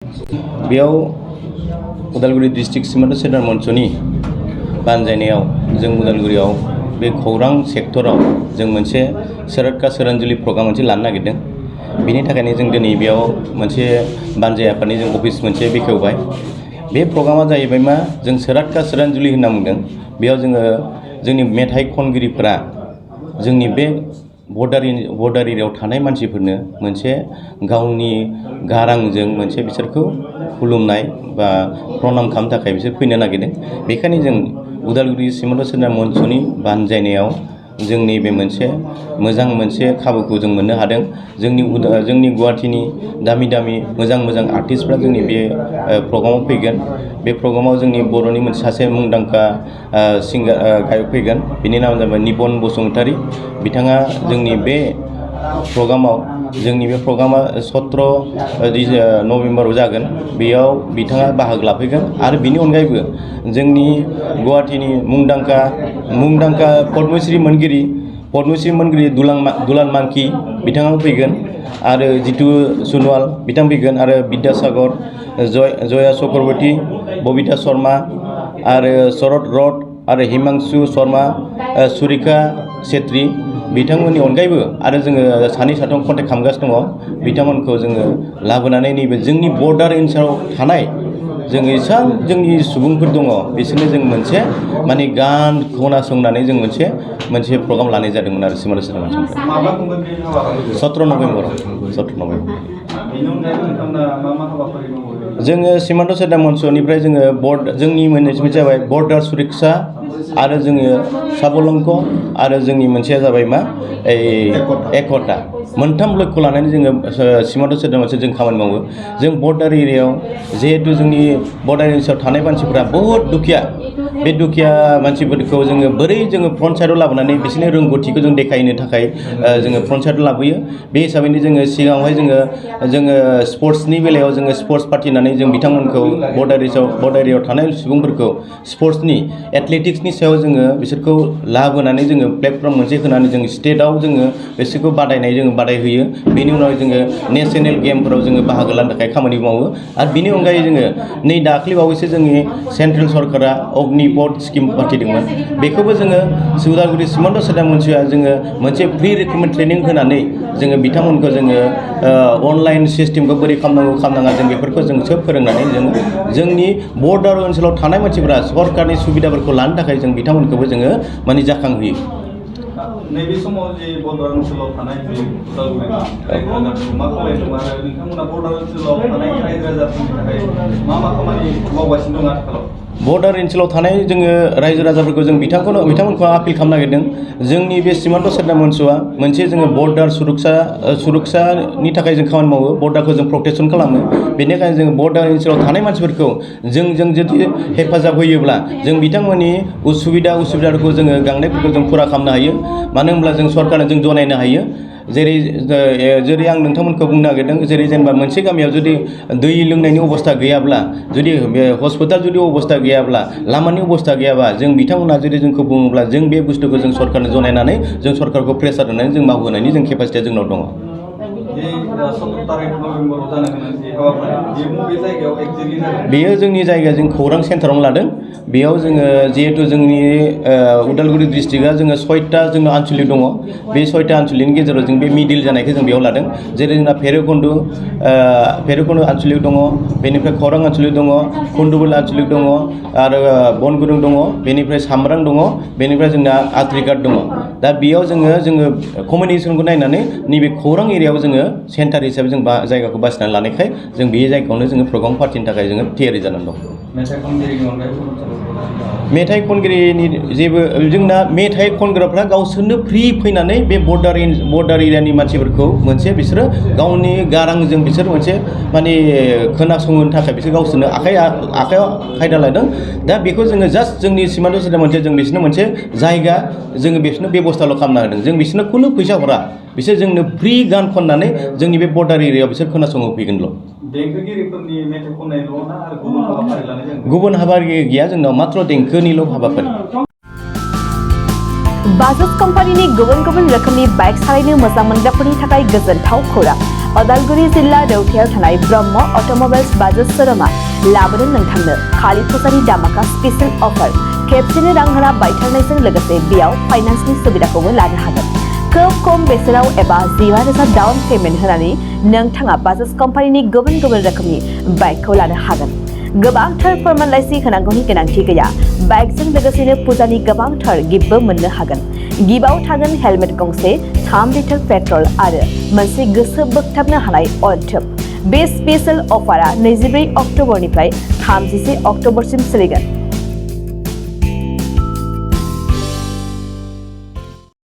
बेयाव Udalguri district cement centre मन्चनि बानजायनायाव जों उदालगुरियाव बे खौरां सेक्टराव जों मोनसे सोरखा सोरांजुलि प्रग्राम मोनसे लानो नागिरदों। बिनि थाखायनो जों दिनै बेयाव मोनसे बानजाय आफादनि जों अफिस मोनसे बेखेवबाय। बे प्रग्रामा जाहैबाय मा जों सोरखा सोरांजुलि होनना बुंदों। बेयाव जोङो जोंनि मेथाइ खनगिरिफोरा जोंनि बे बर्डार एरियायाव थानाय मानसिफोरनो मोनसे गावनि गारांजों मोनसे बिसोरखौ खुलुमनाय बा प्रनाम खालामनो थाखाय बिसोर फैनो नागिरदों। बेखायनो जों उदालगुरि सिमोन्ट सेन्टार मन्चनि बानजायनायाव जोंनि बे मोनसे मोजां मोनसे खाबुखौ जों मोननो हादों। जोंनि गुवाहाटीनि दामि मोजां आर्टिस्टफ्रा जोंनि बे प्रग्रामाव फैगोन। बे प्रग्रामाव जोंनि बर'नि मोनसे सासे मुंदांखा सिंगार गायक फैगोन। बिनि नामा जाबाय निपन बसुमतारी। बिथाङा जोंनि बे प्रग्रामा 17 नभेम्बराव जागोन। बेयाव बिथाङा बाहागो लाफैगोन आरो बिनि अनगायैबो जोंनि गुवाहाटीनि मुंदांखा पद्मश्री मोनगिरि दुलाल मांकी बिथाङाबो फैगोन आरो जितु सनवाल बिथां फैगोन आरो बिद्यासागर जया चक्रवर्ती बबिता शर्मा आरो शरद रथ आरो हिमांशु शर्मा सुरिका छेत्री बिथांमोननि अनगायैबो आरो जोङो सानै साथाम कन्टेक्ट खालामगासिनो दङ। बिथांमोनखौ जोङो लाबोनानै नैबे जोंनि बर्डार ओनसोलाव थानाय जोंनि जोंनि सुबुंफोर दङ बिसोरनो जों मोनसे माने गान खोनासंनानै जों मोनसे प्रग्राम लानाय जादोंमोन आरो सिमोन्ट सेन्टार मन्चनिफ्राय 17 नभेम्बराव। जोङो सिमोन्ट सेन्टार मन्चनिफ्राय जोंनि मोनसे जाबाय बर्डार सुरक्षा आरो जोङो साबलंक आरो जोंनि मोनसेया जाबाय मा एकता मोनथाम लक्ष्य लानानै जोङो सिमोन्ट सेन्टार मन्चआव जों खामानि मावो। जों बर्डार एरियायाव जिहेतु जोंनि बर्डार ओनसोलाव थानाय मानसिफोरा बहुत दुखिया। बे दुखिया मानसिफोरखौ जोङो बोरै जोङो फ्रन्ट साइडआव लाबोनानै बिसोरनि रोंगौथिखौ जों देखायनो थाखाय जोङो फ्रन्ट साइडआव लाबोयो। बे हिसाबैनो जोङो सिगाङावहाय जोङो स्पर्ट्सनि बेलायाव जोङो स्पर्ट्स फाथिनानै जों बिथांमोनखौ बर्डार एरियायाव थानाय सुबुंफोरखौ स्पर्ट्सनि एथलेटिक्सनि सायाव जोङो बिसोरखौ लाबोनानै जोङो प्लेटफर्म मोनसे होनानै जों स्टेटआव जोङो बिसोरखौ बादायहोयो। बेनि उनाव जोङो नेशनेल गेमफोराव जोङो बाहागो लानो थाखाय खामानि मावो। आरो बिनि अनगायै जोङो नै दाख्लैबावैसो जोंनि सेन्ट्रेल सरकारा अग्निपथ स्किम फाथिदोंमोन। बेखौबो जोङो उदालगुरि सिमोन्ट सेन्टार मन्चआ जोङो मोनसे फ्रि रिक्रुटमेन्ट ट्रेनिं होनानै जोङो बिथांमोनखौ जोङो अनलाइन सिस्टेमखौ बोरै खालामनाङा जों बेफोरखौ जों सोब फोरोंनानै जोंनि बर्डार ओनसोलाव थानाय मानसिफोरा सरकारनि सुबिदाफोरखौ लानो थाखाय जों बिथांमोनखौबो जोङो माने जाखांहोयो। नैबे समाव जे बर्डार ओनसोलाव थानाय उदालगुरि रायजो राजाफोरखौ मा खावलायदों आरो नोंथांमोना बर्डार ओनसोलाव थानाय रायजो राजाफोरनि थाखाय मा खामानि मावगासिनो दं आथिखालाव? बर्डार ओनसोलाव थानाय जोङो रायजो राजाफोरखौ जों बिथांमोनखौ आपिल खालामनो नागिरदों। जोंनि बे सिमोन्ट सेन्टार मन्चआ मोनसे जोङो बर्डार सुरक्षानि थाखाय जों खामानि मावो। बर्डारखौ जों प्रटेकसन खालामो। बेनिखायनो जों बर्डार ओनसोलाव थानाय मानसिफोरखौ जों जुदि हेफाजाब होयोब्ला जों बिथांमोननि उसुबिदाफोरखौ जोङो गांनायफोरखौ जों फुरा खालामनो हायो। मानो होनब्ला जों सरकारनो जों जनायनो हायो। जेरै आं नोंथांमोनखौ बुंनो नागिरदों जेरै जेनेबा मोनसे गामियाव जुदि दै लोंनायनि अबस्था गैयाब्ला जुदि हस्पिटाल जुदि अबस्था गैयाब्ला लामानि अबस्था गैयाबा जों बिथांमोना जुदि जोंखौ बुङोब्ला जों बे बुस्थुखौ जों सरकारनो जनायनानै जों सरकारखौ प्रेसार होनानै जों मावहोनायनि जों केपासिटिया जोंनाव दङ। बेयो जोंनि जायगाया जों खौरां सेन्टारावनो लादों। बेयाव जोङो जिहेथु जोंनि उदालगुरि डिस्ट्रिक्टआ जोङो 6टा जोंनाव आनसलिक दङ। बे 6टा आनसलिकनि गेजेराव जों बे मिडिल जानायखौ जों बेयाव लादों। जेरै जोंना भैरबकुन्द आनसलिक दङ, बेनिफ्राय खौरां आनसलिक दङ, कुन्दुबल आनसलिक दङ आरो बनगुरुं दङ, बेनिफ्राय सामब्रां दङ, बेनिफ्राय जोंना आद्रिघाट दङ। दा बेयाव जोङो कमिउनिकेसनखौ नायनानै नैबे खौरां एरियायाव जोङो सेन्टार हिसाबै जों जायगाखौ बासिनानै लानायखाय जों बे जायगायावनो जोङो प्रग्राम फाथिनो थाखाय जोङो थियारि जानानै दं। मेथाइ खनगिरिनि जेबो जोंना मेथाइ खनग्राफ्रा गावसोरनो फ्रि फैनानै बे बर्डार एरियानि मानसिफोरखौ मोनसे बिसोरो गावनि गारांजों बिसोर मोनसे माने खोनासंनो थाखाय बिसोर गावसोरनो आखायाव खायदा लादों। दा बेखौ जोङो जास्ट जोंनि सिमोन्ट सेन्टार मन्चआ जों बिसोरनो मोनसे जायगा जोङो बिसोरनो बेबस्थाल' खालामना होदों। जों बिसोरनो खुनु फैसा हरा। बिसोर जोंनो फ्रि गान खननानै जोंनि बे बर्डार एरियायाव बिसोर खोनासंहोफैगोनल'। देंखोगिरिफोरनि मेथाइ खननायल' ना आरो गुबुन हाबाफारि लानाय जादों? गुबुन हाबाफारि गैया जोंनाव मात्र देंखोनिल' हाबाफारि। बाजाज कम्पानिनि गुबुन गुबुन रोखोमनि बाइक सालायनो मोजां मोनग्राफोरनि थाखाय गोजोनथाव खौरां। अदालगुरि जिल्ला रौथायाव थानाय ब्रह्म अट'मबाइल्स बाजाज शोरूमा लाबोदों नोंथांनो खालि फुजारि दामाका स्पेशल अफार खेबसेनो रां होना बायथारनायजों लोगोसे बेयाव फाइनान्सनि सुबिदाखौबो लानो हागोन। खोब खम बेसेनाव एबा 15,000 डाउन पेमेन्ट होनानै नोंथाङा बाजाज कम्पानिनि गुबुन गुबुन रोखोमनि बाइकखौ लानो हागोन। गोबांथार फोरमानलाइसि होनांगौनि गोनांथि गैया। बाइकजों लोगोसेनो फुजानि गोबांथार गिफ्टबो मोननो हागोन। गिफ्टआव थागोन हेलमेट गंसे, 3 लिटार पेट्रल आरो मोनसे गोसो बोगथाबनो हानाय अनथोब। बे स्पेशल अफारा 24 अक्ट'बरनिफ्राय 31 अक्ट'बरसिम सोलिगोन।